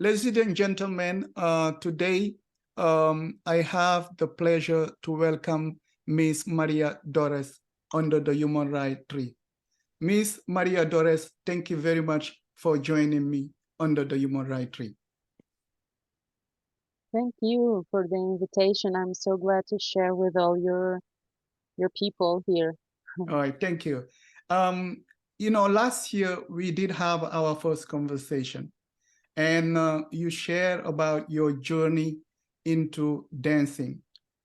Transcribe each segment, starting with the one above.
Ladies and gentlemen, today I have the pleasure to welcome Ms. Maria Deras under the Human Rights Tree. Ms. Maria Deras, thank you very much for joining me under the Human Rights Tree. Thank you for the invitation. I'm so glad to share with all your people here. All right, thank you. Last year we did have our first conversation, and you share about your journey into dancing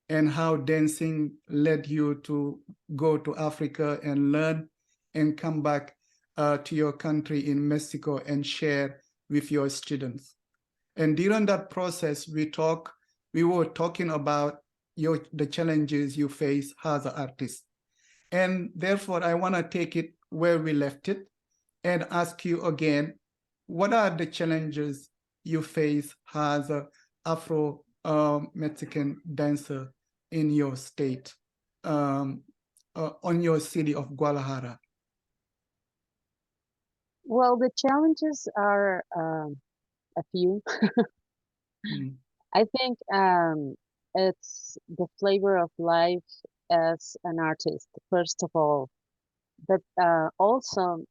and how dancing led you to go to Africa and learn and come back to your country in Mexico and share with your students. And during that process, we were talking about the challenges you face as an artist. And therefore, I want to take it where we left it and ask you again, what are the challenges you face as an Afro-Mexican dancer in your state, on your city of Guadalajara? Well, the challenges are a few. I think it's the flavor of life as an artist, first of all, but also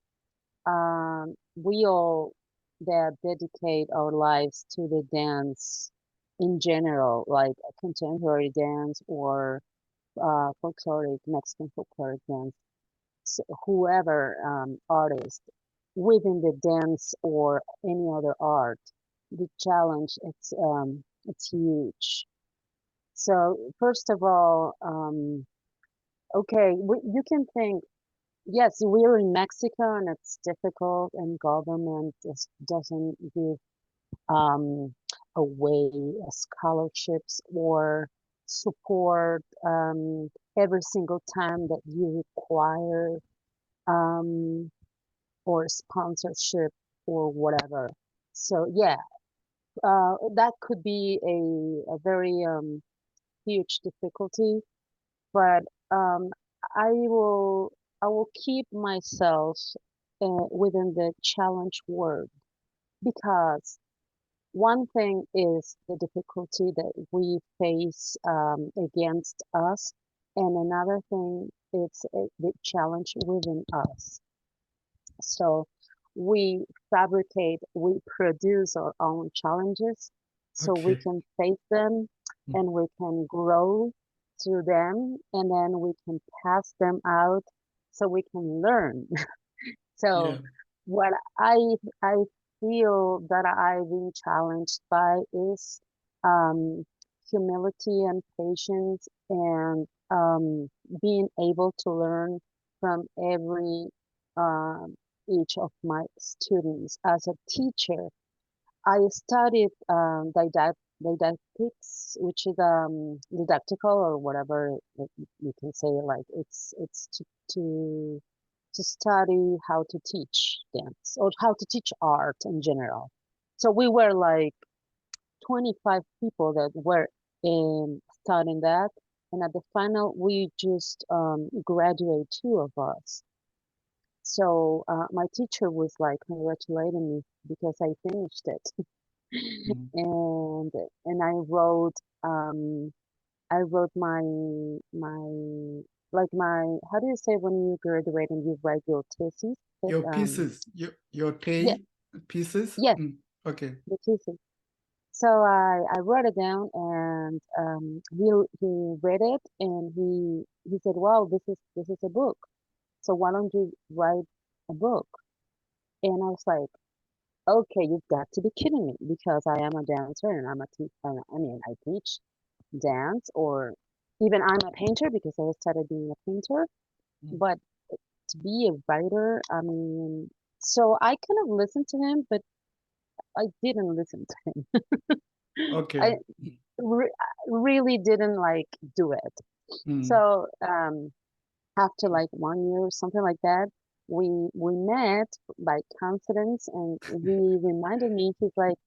we all that dedicate our lives to the dance in general, like contemporary dance or folkloric, Mexican folkloric dance. So whoever artist within the dance or any other art, the challenge it's huge. So first of all, okay, you can think, yes, we're in Mexico and it's difficult, and government doesn't give um, away scholarships or support every single time that you require um, or sponsorship or whatever. So yeah, that could be a very huge difficulty, but um, I will I will keep myself within the challenge word, because one thing is the difficulty that we face against us, and another thing is the challenge within us. So we we produce our own challenges so we Okay. can face them and we can grow through them, and then we can pass them out so we can learn. So Yeah. what I feel that I've been challenged by is um, humility and patience, and being able to learn from every um, each of my students. As a teacher, I studied didactics, which is didactical or whatever you can say. Like it's to to study how to teach dance or how to teach art in general. So we were like 25 people that were studying that, and at the final we just graduate two of us. So my teacher was like congratulating me because I finished it. And um I wrote my like my, how do you say when you graduate and you write your thesis? Your pieces, your Yeah, pieces. yes, Okay. the thesis. So I wrote it down, and he read it, and he said, "Wow, this is a book. So why don't you write a book?" And I was like, "Okay, you've got to be kidding me, because I am a dancer and I mean, I teach dance, or even I'm a painter because I started being a painter, but to be a writer, I mean, so I kind of listened to him, but I didn't listen to him. Okay. I re really didn't like do it. Mm. So after like 1 year or something like that, we met by coincidence, and he reminded me. He's like,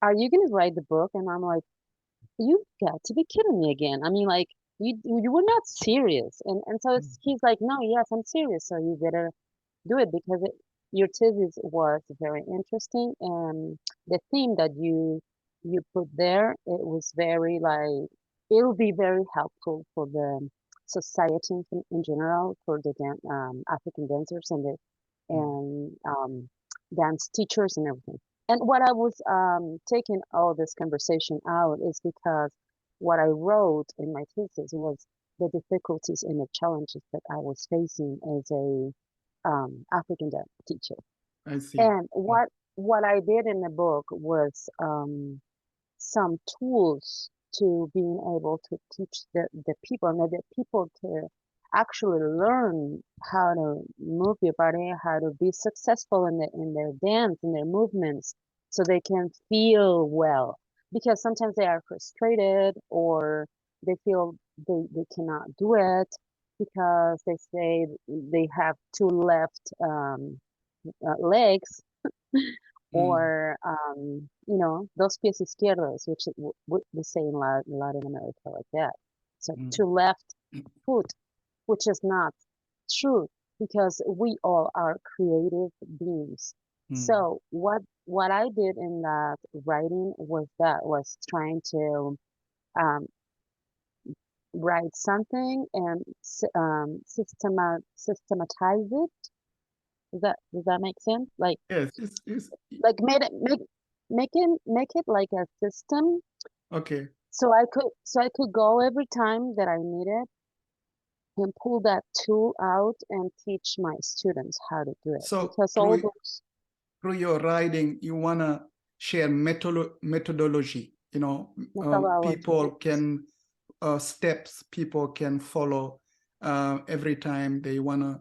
"Are you gonna write the book?" And I'm like, "You've got to be kidding me again. I mean, like you were not serious." And so he's like, "No, yes, I'm serious. So you better do it, because your thesis was very interesting, and the theme that you put there, it was very like it will be very helpful for the society in general, for the African dancers and the Mm, and dance teachers and everything. And what I was taking all this conversation out is because what I wrote in my thesis was the difficulties and the challenges that I was facing as a African dance teacher. I see. And Mm, what I did in the book was some tools to being able to teach the people and the people to actually learn how to move your body, how to be successful in their dance, in their movements, so they can feel well. Because sometimes they are frustrated or they feel they cannot do it because they say they have two left legs mm, or dos pies izquierdos, which we say in Latin America like that. So mm, to left foot, which is not true because we all are creative beings. mm, So what I did in that writing was trying to um, write something and systematize it. Does that make sense? yes, Like make it like a system okay. so I could go every time that I needed and pull that tool out and teach my students how to do it So because all those through your writing, you wanna share methodology. methodology, People yes. can steps people can follow every time they wanna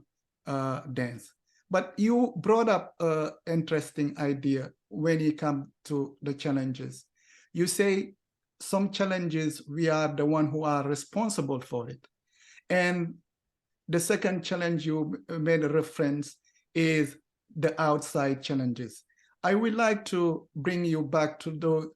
dance. But you brought up an interesting idea when it comes to the challenges. You say some challenges we are the one who are responsible for it, and the second challenge you made a reference is the outside challenges. I would like to bring you back to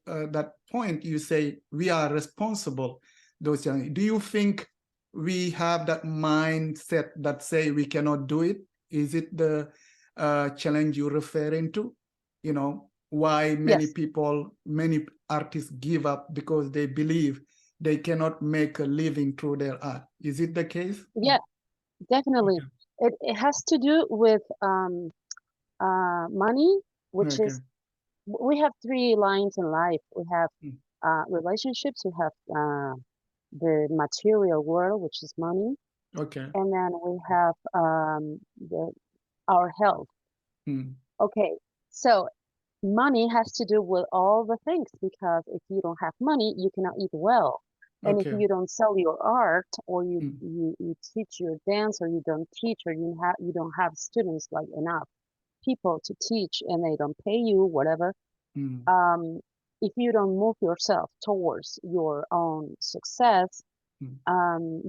that point. You say we are responsible those challenges. Do you think we have that mindset that say we cannot do it? Is it the challenge you're referring to? Why Yes. many artists give up because they believe they cannot make a living through their art. Is it the case? Yeah, definitely. Okay. It has to do with money, which Okay. is we have three lines in life. We have Mm. relationships, we have the material world, which is money, Okay. and then we have our health. Mm. Okay, so money has to do with all the things because if you don't have money, you cannot eat well. And if Okay. you don't sell your art or you Mm. you, you teach your dance or you don't teach or you don't have students like enough people to teach and they don't pay you, whatever, Mm. um, if you don't move yourself towards your own success, Mm.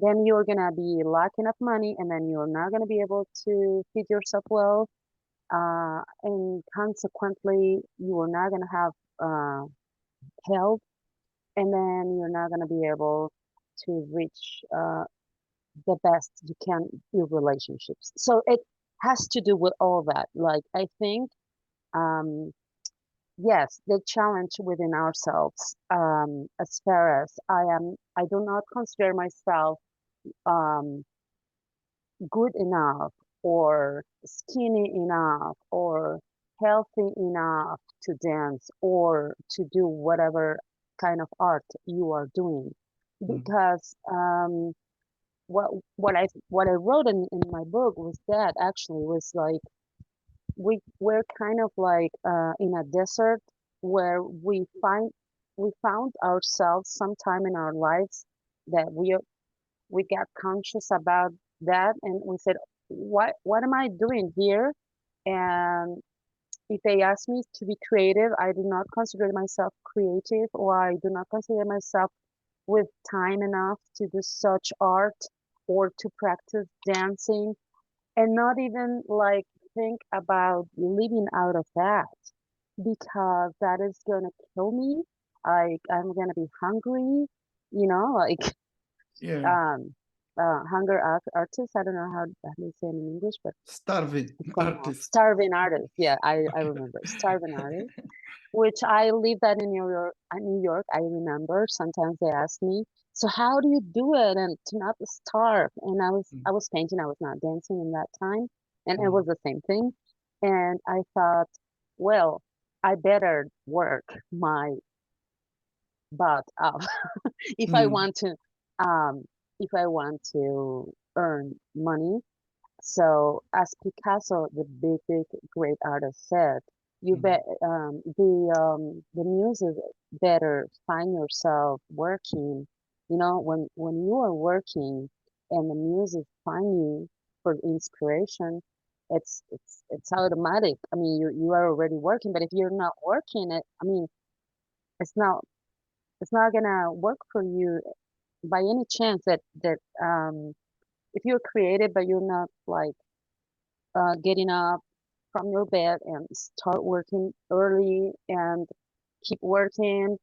then you're gonna be lacking of money and then you're not gonna be able to feed yourself well and consequently, you are not going to have health, and then you're not going to be able to reach the best you can in your relationships. So it has to do with all that. Like, I think, um, yes, the challenge within ourselves, as far as I do not consider myself um, good enough or skinny enough or healthy enough to dance or to do whatever kind of art you are doing Mm. because what I wrote in my book was that actually was like we're kind of like in a desert where we found ourselves sometime in our lives that we got conscious about that and we said what am I doing here, and if they ask me to be creative, I do not consider myself creative or I do not consider myself with time enough to do such art or to practice dancing and not even like think about living out of that because that is gonna kill me. I'm gonna be hungry, like Yeah. um hunger artists. I don't know how to say it in English, but Starving it's coming out. artist. Starving artist. Yeah, I Okay. remember. Starving artist. Which I lived that in New York. New York, I remember. Sometimes they ask me, "So how do you do it and to not starve?" And Mm, I was painting. I was not dancing in that time, and it was mm, the same thing. And I thought, well, I better work my butt off if I mm, want to, um, if I want to earn money. So as Picasso, the big great artist said, you mm, bet the muse is better find yourself working. You know, when you are working and the muse is finding for inspiration, it's automatic. I mean, you are already working, but if you're not working, I mean, it's not it's not gonna work for you by any chance that if you're creative but you're not like getting up from your bed and start working early and keep working,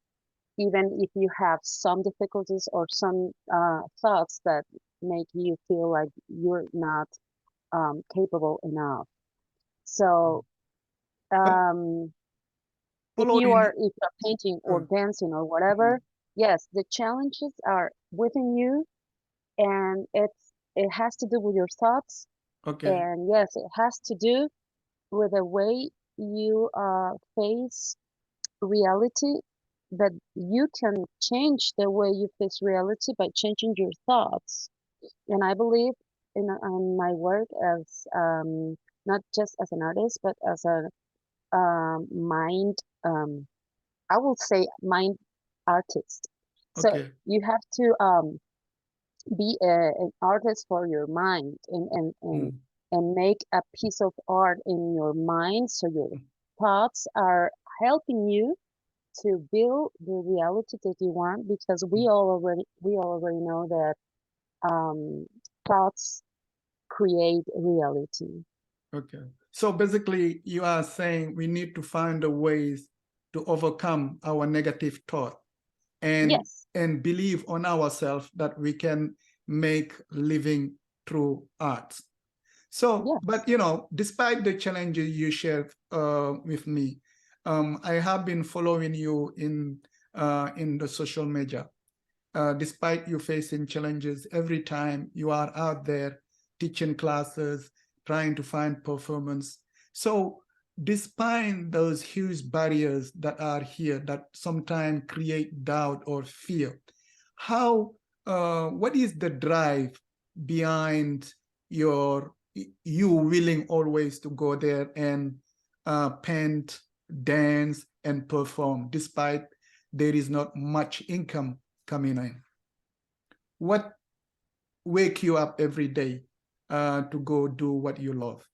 even if you have some difficulties or some thoughts that make you feel like you're not capable enough. mm. So, But um, following, if you're painting or uh, dancing or whatever, mm, yes, the challenges are within you, and it has to do with your thoughts, okay, and yes, it has to do with the way you face reality, that you can change the way you face reality by changing your thoughts. And I believe in my work as not just as an artist, but as a mind, I will say mind artist. So okay, you have to be an artist for your mind mm, and make a piece of art in your mind so your mm, thoughts are helping you to build the reality that you want, because mm, we already know that thoughts create reality. okay. So basically, you are saying we need to find a ways to overcome our negative thought and Yes, believe on ourselves that we can make living through art. So, yes. but despite the challenges you shared with me, I have been following you in the social media. Despite you facing challenges every time you are out there teaching classes, trying to find performance. So, despite those huge barriers that are here that sometimes create doubt or fear, how what is the drive behind your you willing always to go there and paint, dance, and perform despite there is not much income coming in? What wake you up every day to go do what you love?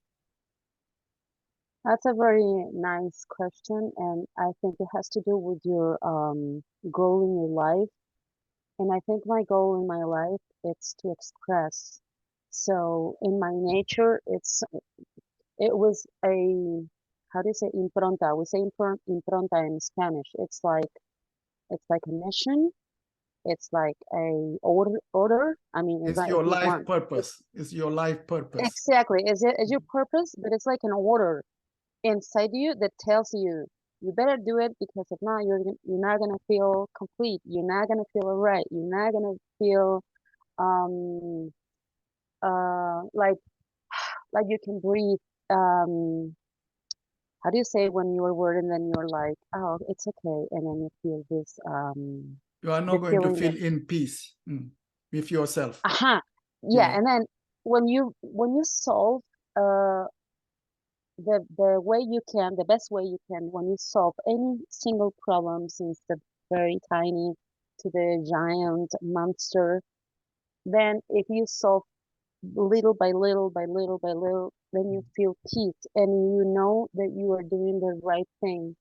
That's a very nice question, and I think it has to do with your goal in your life. And I think my goal in my life is to express. So in my nature, it was a, how do you say impronta? We say impronta in Spanish. It's like a mission. It's like a order. I mean, it's It's like if your you life want, purpose. It's your life purpose. exactly. Is your purpose, but it's like an order inside you that tells you you better do it, because if not, you're not gonna feel complete. You're not gonna feel right. You're not gonna feel um like you can breathe. How do you say when you're worried and then you're like, oh, it's okay, and then you feel this You are not the going to feeling that feel in peace with yourself. aha, yeah, Yeah. and then when you solve uh the way you can, the best way you can, when you solve any single problem, since the very tiny to the giant monster, then if you solve little by little by little by little, then you feel peace and you know that you are doing the right thing.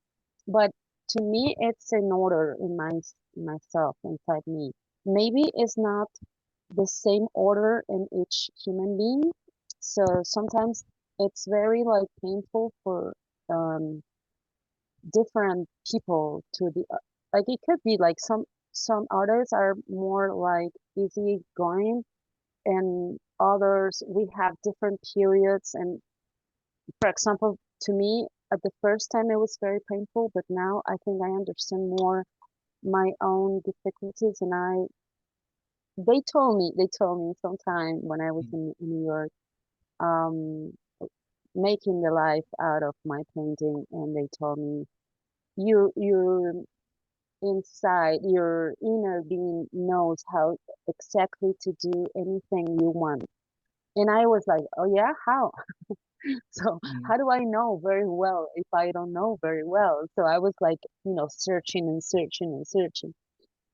But to me, it's an order in myself inside me. Maybe it's not the same order in each human being. So sometimes it's very like painful for um different people to be like it could be like some artists are more like easy going and others we have different periods. And for example, to me, at the first time it was very painful, but now I think I understand more my own difficulties. And they told me sometime when I was in New York, um, making the life out of my painting, and they told me, you're inside, your inner being knows how exactly to do anything you want. And I was like, oh yeah, how? So Mm. how do I know very well if I don't know very well? So I was like, searching and searching and searching.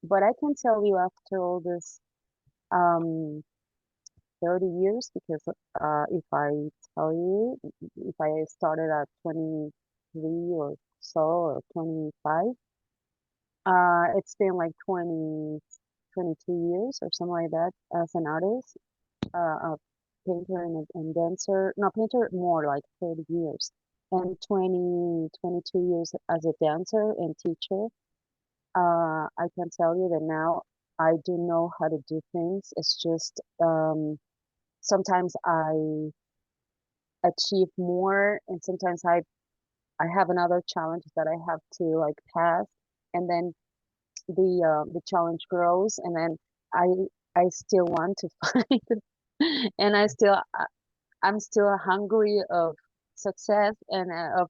But I can tell you, after all this, um 30 years, because if I tell you, if I started at 23 or so, or 25, it's been like 22 years or something like that as an artist, a painter and dancer. No, painter more like 30 years, and 22 years as a dancer and teacher. I can tell you that now I do know how to do things. It's just sometimes I achieve more, and sometimes I have another challenge that I have to like pass, and then the challenge grows, and then I I still want to fight, and I'm still hungry of success, and of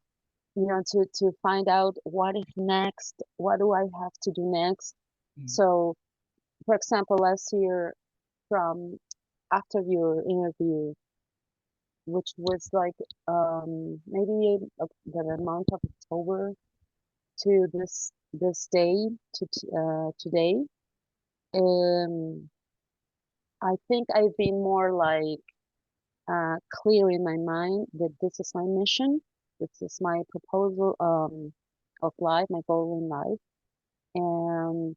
to find out what is next, what do I have to do next. Mm. So, for example, last year, from after your interview, which was like maybe the month of October, to this day, today, um I think I've been more like clear in my mind that this is my mission, this is my proposal of life, my goal in life, and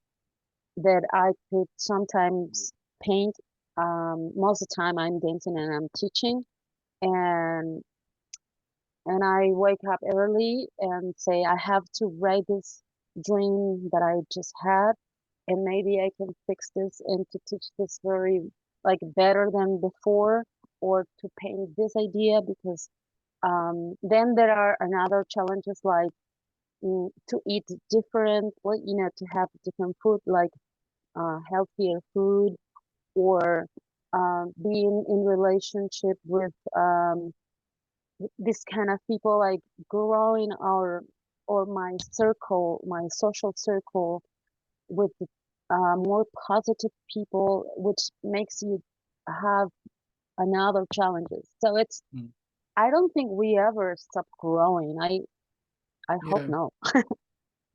that I could sometimes paint. Most of the time I'm dancing and I'm teaching, and I wake up early and say I have to write this dream that I just had, and maybe I can fix this and to teach this very like better than before, or to paint this idea, because then there are another challenges like to eat different, well, to have different food, like healthier food, or being in relationship with this kind of people, like growing our or my circle, my social circle, with more positive people, which makes you have another challenges. So it's, Mm. I don't think we ever stop growing. I hope Yeah. no.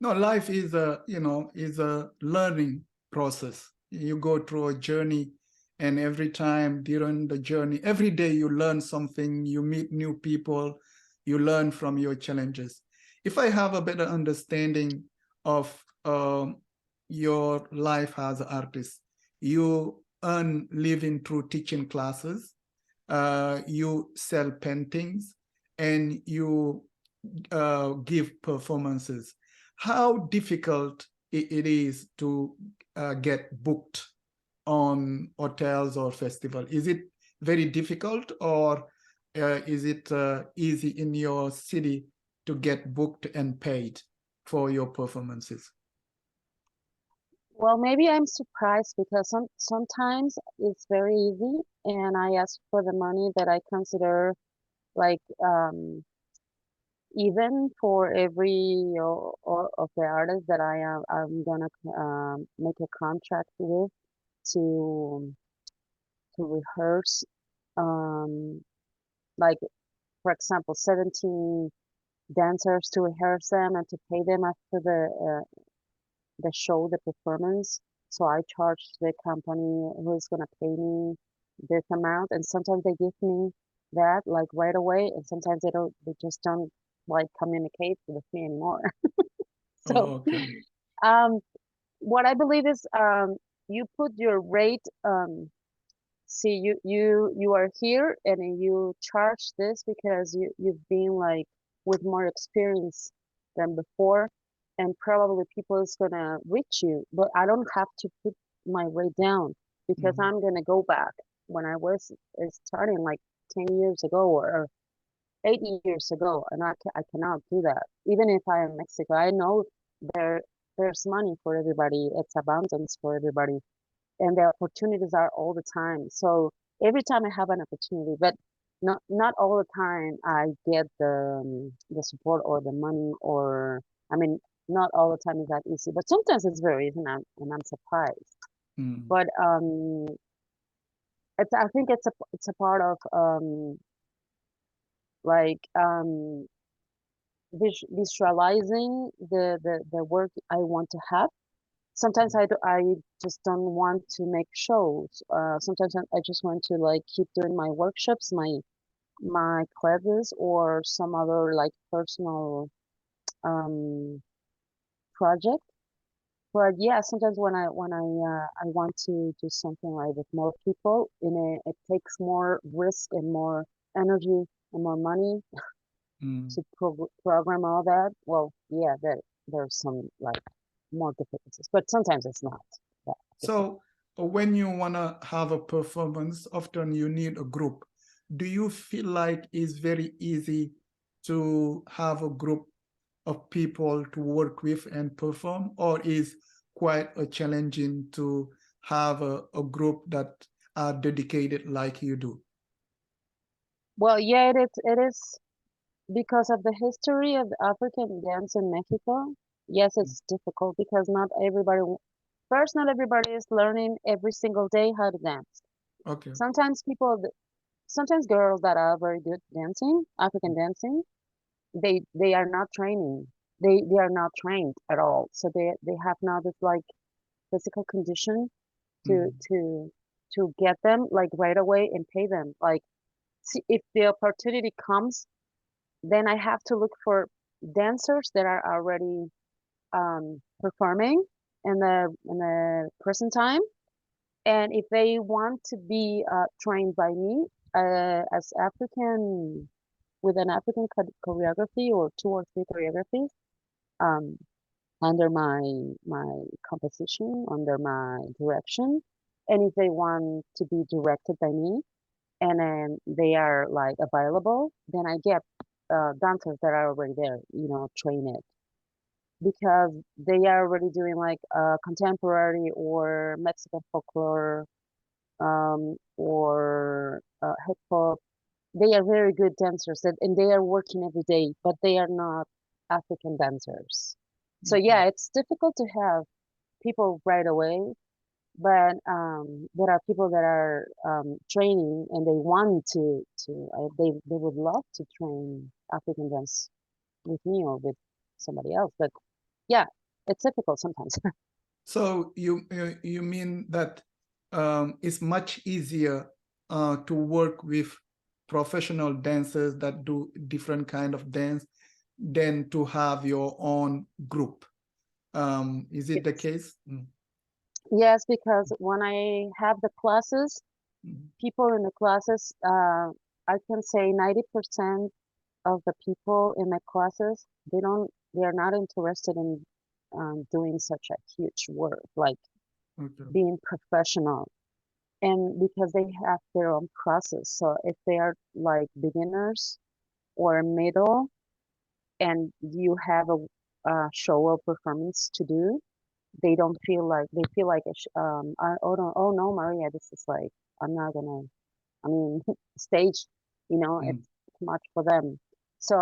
No, life is a learning process. You go through a journey, and every time during the journey, every day you learn something, you meet new people, you learn from your challenges. If I have a better understanding of your life as an artist, you earn living through teaching classes, you sell paintings, and you give performances. How difficult it is to get booked on hotels or festival? Is it very difficult, or is it easy in your city to get booked and paid for your performances? Well, maybe I'm surprised, because sometimes it's very easy, and I ask for the money that I consider like even for every or of the artists that I'm gonna make a contract with to rehearse, um like for example 17 dancers, to rehearse them and to pay them after the show, the performance. So I charge the company who's gonna pay me this amount, and sometimes they give me that like right away, and sometimes they just don't like communicate with me anymore. So Oh, okay. um what I believe is, you put your rate, see, you are here and you charge this because you've been like with more experience than before, and probably people is gonna reach you, but I don't have to put my rate down, because Mhm. I'm gonna go back when I was starting like 10 years ago or 8 years ago, and I cannot do that. Even if I am in Mexico, I know there there's money for everybody. It's abundance for everybody, and the opportunities are all the time. So every time I have an opportunity, but not all the time I get the support or the money, or I mean, not all the time is that easy. But sometimes it's very easy, and I'm surprised. Mm. But I think it's a part of like visualizing the work I want to have. Sometimes I just don't want to make shows. Sometimes I just want to like keep doing my workshops, my classes, or some other like personal um project. But yeah, sometimes when I want to do something like with more people, it takes more risk and more energy and more money Mm. to program all that. Well, yeah, there's some like more difficulties, but sometimes it's not that difficult. So when you want to have a performance, often you need a group. Do you feel like it's very easy to have a group of people to work with and perform, or is quite a challenging to have a group that are dedicated like you do? Well, yeah, it is because of the history of the African dance in Mexico. Yes, it's difficult because first, not everybody is learning every single day how to dance. Okay. Sometimes sometimes girls that are very good dancing, African dancing, they are not training. They are not trained at all. So they have not this like physical condition to Mm. to to get them like right away and pay them. Like, see, if the opportunity comes, then I have to look for dancers that are already performing in the present time, and if they want to be trained by me as African with an African choreography or two or three choreographies um, under my composition, under my direction, and if they want to be directed by me, and then they are like available, then I get dancers that are already there, train it because they are already doing like contemporary or Mexican folklore or hip hop. They are very good dancers and they are working every day, but they are not African dancers. So Okay. yeah, it's difficult to have people right away, but there are people that are training and they want they would love to train African dance with me or with somebody else. But yeah, it's difficult sometimes. So you mean that it's much easier to work with professional dancers that do different kind of dance than to have your own group. Is it the Yes. case? Mm. Yes, because when I have the classes, Mm. people in the classes, I can say 90% of the people in my classes, they are not interested in doing such a huge work, like Okay. being professional. And because they have their own process. So if they are like beginners or middle and you have a show or performance to do, they feel like oh no, Maria, this is like, I'm not gonna, I mean, stage, Mm. it's too much for them. So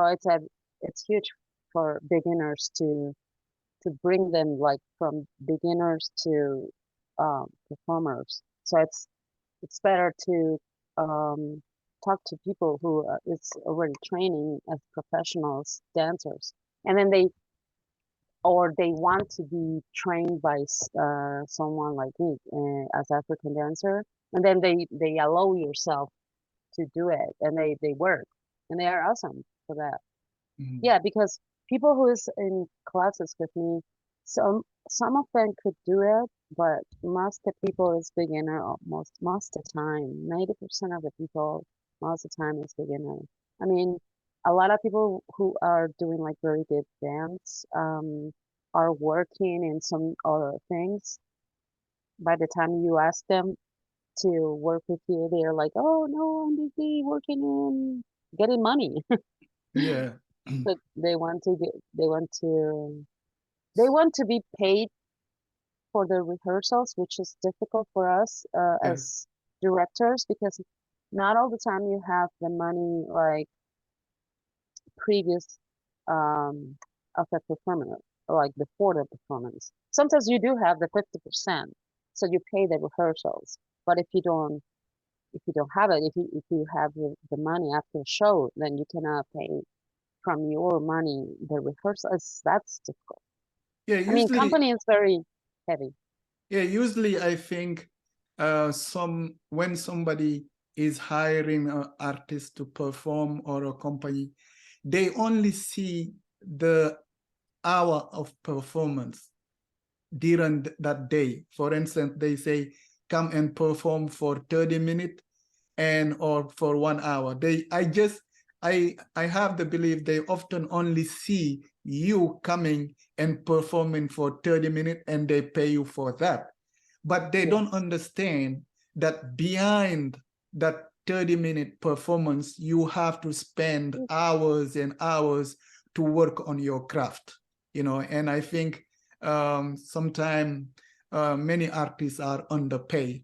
it's huge for beginners to bring them like from beginners to performers. So it's better to um, talk to people who is already training as professionals dancers, and then they want to be trained by someone like me as African dancer, and then they allow yourself to do it, and they work, and they are awesome for that. Mm. Yeah, because people who is in classes with me, some of them could do it, but most of the people is beginner most of the time. 90% of the people most of the time is beginner. I mean, a lot of people who are doing like very good dance are working in some other things. By the time you ask them, to work with you. They're like, oh no, I'm busy working in getting money. Yeah. But they want to be paid for the rehearsals, which is difficult for us Yeah. as directors because not all the time you have the money like previous of the performance, like before the performance. Sometimes you do have the 50%, so you pay the rehearsals. But if you don't have it, if you have the money after the show, then you cannot pay from your money the rehearsals. That's difficult. Yeah. I mean, Usually, company is very heavy. yeah, usually I think when somebody is hiring an artist to perform or a company, they only see the hour of performance during that day. For instance, they say, come and perform for 30 minutes and or for 1 hour. I have the belief they often only see you coming and performing for 30 minutes and they pay you for that. But they don't Yes. understand that behind that 30-minute performance, you have to spend hours and hours to work on your craft, and I think sometimes many artists are underpaid.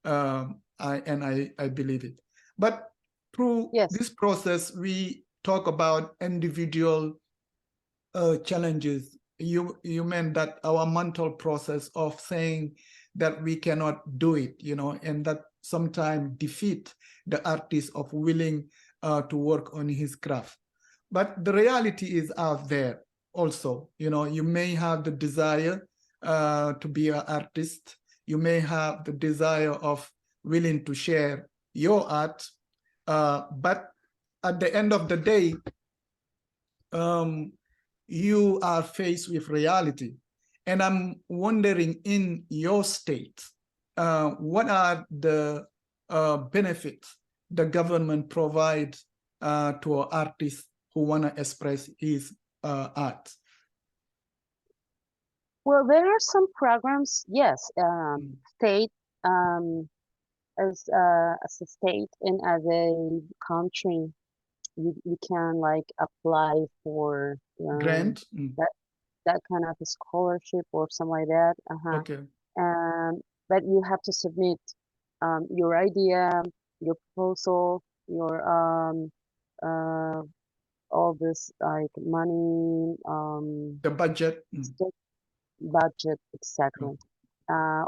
I believe it. But through Yes. this process, we talk about individual challenges. You meant that our mental process of saying that we cannot do it, and that sometimes defeat the artist of willing to work on his craft. But the reality is out there also. You may have the desire to be an artist. You may have the desire of willing to share your art, but at the end of the day, um, you are faced with reality. And I'm wondering, in your state, what are the benefits the government provides to an artist who want to express his art? Well, there are some programs, yes, Mm. state, um, as a state and as a country, you can like apply for Grant? Mm. that that kind of a scholarship or something like that. Okay. And but you have to submit your idea, your proposal, your uh all this like money, The budget? Mm. state budget, Oh, exactly.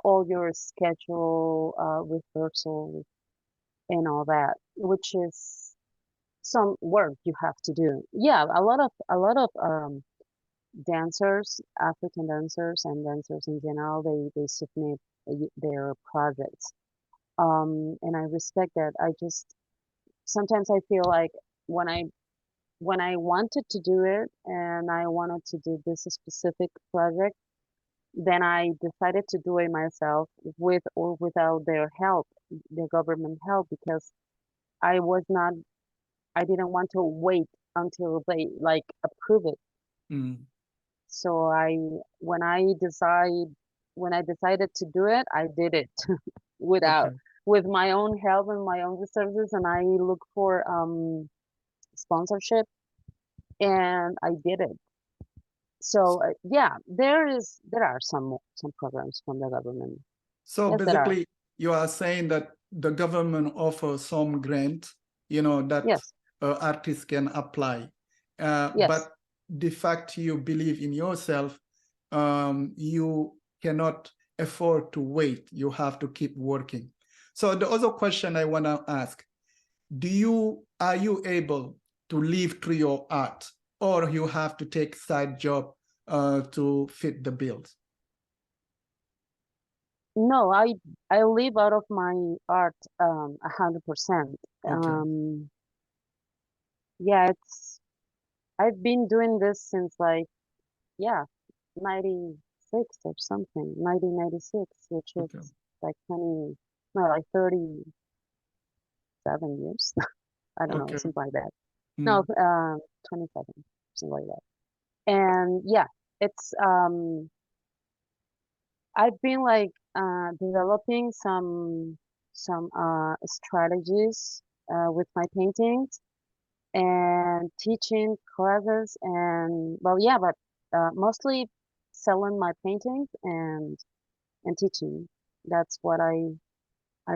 All your schedule, rehearsal, and all that, which is some work you have to do. Yeah, a lot of dancers, African dancers and dancers in general, they submit their projects. And I respect that. I just sometimes I feel like when I when I wanted to do it and I wanted to do this specific project, then I decided to do it myself with or without their help, the government help, because I was not, I didn't want to wait until they like approve it. mm. So when when I decided to do it, I did it without Okay. with my own help and my own resources, and I look for sponsorship, and I did it. So yeah, there are some programs from the government. So Yes, there are. basically, you are saying that the government offers some grant, that Yes, artists can apply. yes. But the fact you believe in yourself, you cannot afford to wait. You have to keep working. So the other question I want to ask, are you able to live through your art, or you have to take side job to fit the bills? No, I live out of my art 100%. Okay. Yeah, I've been doing this since like yeah, 96 or something, 1996, which is Okay. like 20, no, like 37 years. I don't know, Okay. something like that. No, Mm. 27, something like that. And yeah, it's I've been like developing some. some strategies with my paintings and teaching classes and well, yeah, but mostly selling my paintings and teaching. That's what I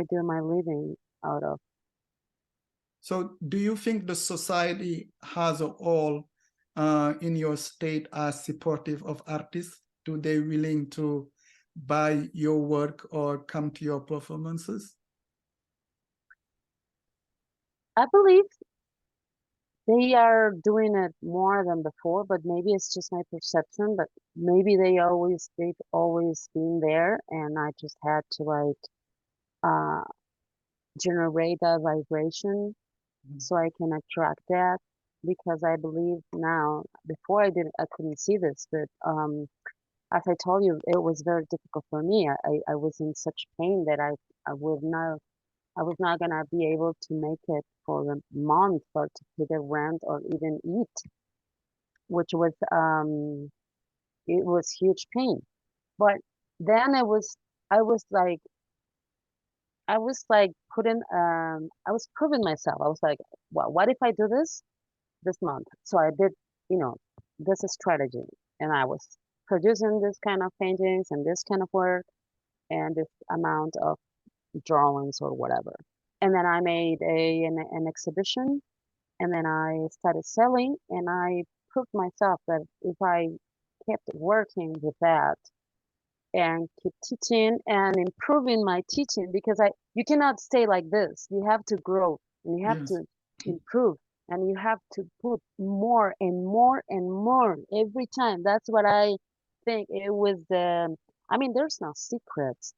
do my living out of. So do you think the society as a whole in your state are supportive of artists? Do they willing to buy your work or come to your performances? I believe they are doing it more than before, but maybe it's just my perception, but maybe they've always been there and I just had to like uh generate that vibration so I can attract that because I believe now before I couldn't see this, but as I told you, it was very difficult for me. I was in such pain that I was not gonna be able to make it for a month or to pay the rent or even eat, which was it was huge pain. But then I was like putting I was proving myself. I was like, well, what if I do this month? So I did, you know, this is strategy, and I was producing this kind of paintings and this kind of work and this amount of drawings or whatever. And then I made an exhibition and then I started selling and I proved myself that if I kept working with that and keep teaching and improving my teaching because I you cannot stay like this. You have to grow and you have Yes. to improve and you have to put more and more and more every time. That's what I think it was I mean there's no secrets,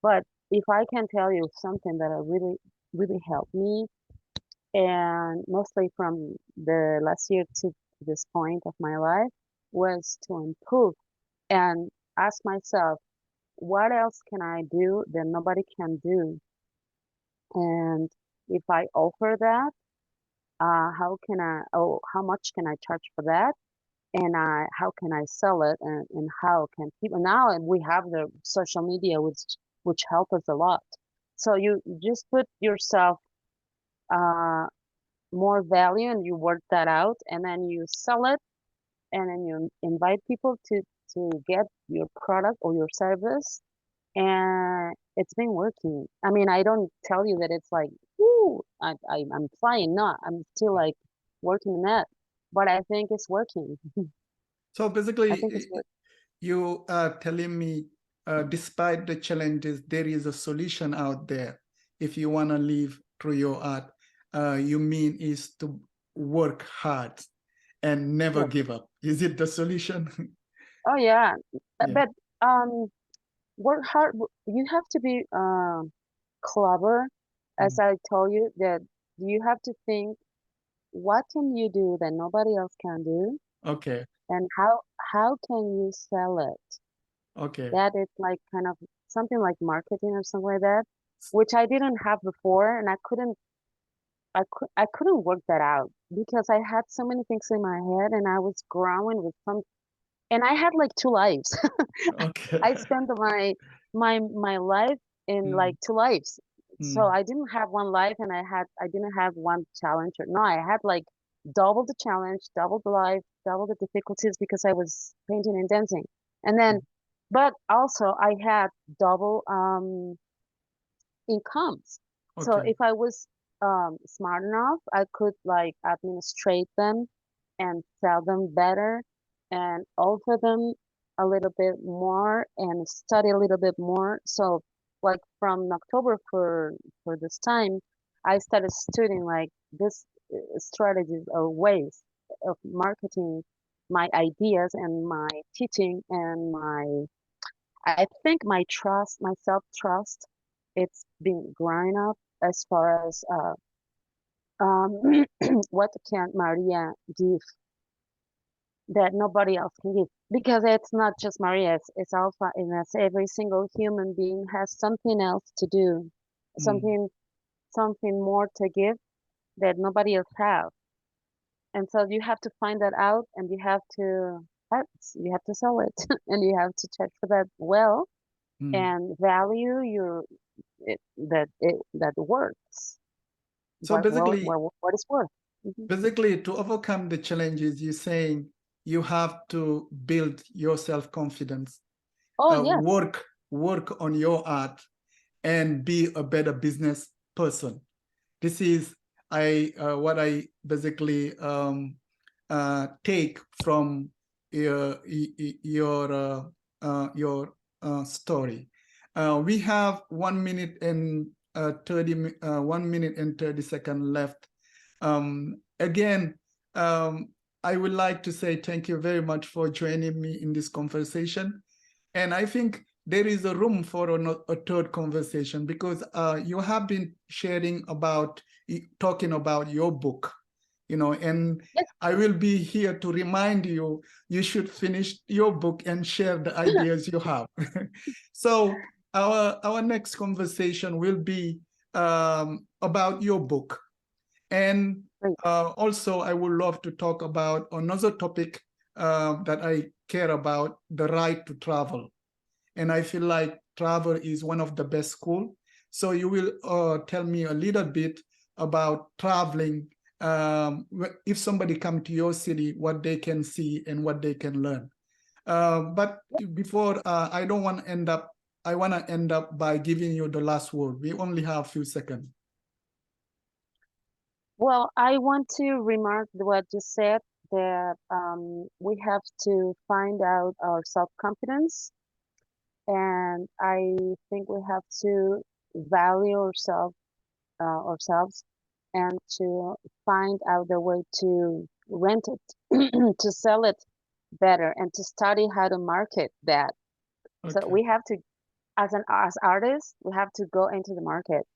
but if I can tell you something that really helped me and mostly from the last year to this point of my life was to improve and ask myself what else can I do that nobody can do? And if I offer that, how much can I charge for that? And how can I sell it? And how can people, now we have the social media, which help us a lot. So you just put yourself, uh, more value and you work that out and then you sell it and then you invite people to get your product or your service and it's been working. I mean, I don't tell you that it's like, whoo, I'm flying. No, I'm still like working on that, but I think it's working. So I think it's basically, working. you are telling me, despite the challenges, there is a solution out there. If you want to live through your art, you mean is to work hard and never Yes. give up. Is it the solution? Oh yeah, Yeah. but um, work hard. You have to be clever, as Mm. I told you that you have to think what can you do that nobody else can do, Okay. and how can you sell it? Okay. That is like kind of something like marketing or something like that, which I didn't have before, and I couldn't work that out because I had so many things in my head, and I was growing with some, and I had like two lives. Okay. I spent my life in Mm, like two lives. So mm, I didn't have one life and I didn't have one challenge or no, I had like double the challenge, double the life, double the difficulties because I was painting and dancing. And then mm. but also I had double incomes. So Okay. if I was smart enough, I could like administrate them and sell them better and offer them a little bit more and study a little bit more. So like from October for this time, I started studying like this strategies or ways of marketing my ideas and my teaching and my I think my trust, my self-trust, it's been growing up as far as um, what can Maria give that nobody else can give? Because it's not just Maria, it's Alpha, and it's every single human being has something else to do, Mm, something something more to give that nobody else have. And so you have to find that out, and you have to sell it, and you have to check for that well mm, and value your that works. So basically, What is worth. basically, to overcome the challenges, you're saying you have to build your self-confidence, Oh yes. work on your art, and be a better business person. This is what I basically take from your story. We have 1 minute and 1 minute and 30 seconds left. Again, I would like to say thank you very much for joining me in this conversation. And I think there is a room for a third conversation, because you have been sharing about, talking about your book, and Yes. I will be here to remind you, you should finish your book and share the ideas you have. So our next conversation will be about your book. And also, I would love to talk about another topic that I care about, the right to travel. And I feel like travel is one of the best school. So you will tell me a little bit about traveling. If somebody come to your city, what they can see and what they can learn. But before, I don't want to end up, I want to end up by giving you the last word. We only have a few seconds. Well, I want to remark what you said, that we have to find out our self-confidence, and I think we have to value ourselves, and to find out the way to rent it, to sell it better, and to study how to market that. So Okay. we have to, as artists, we have to go into the market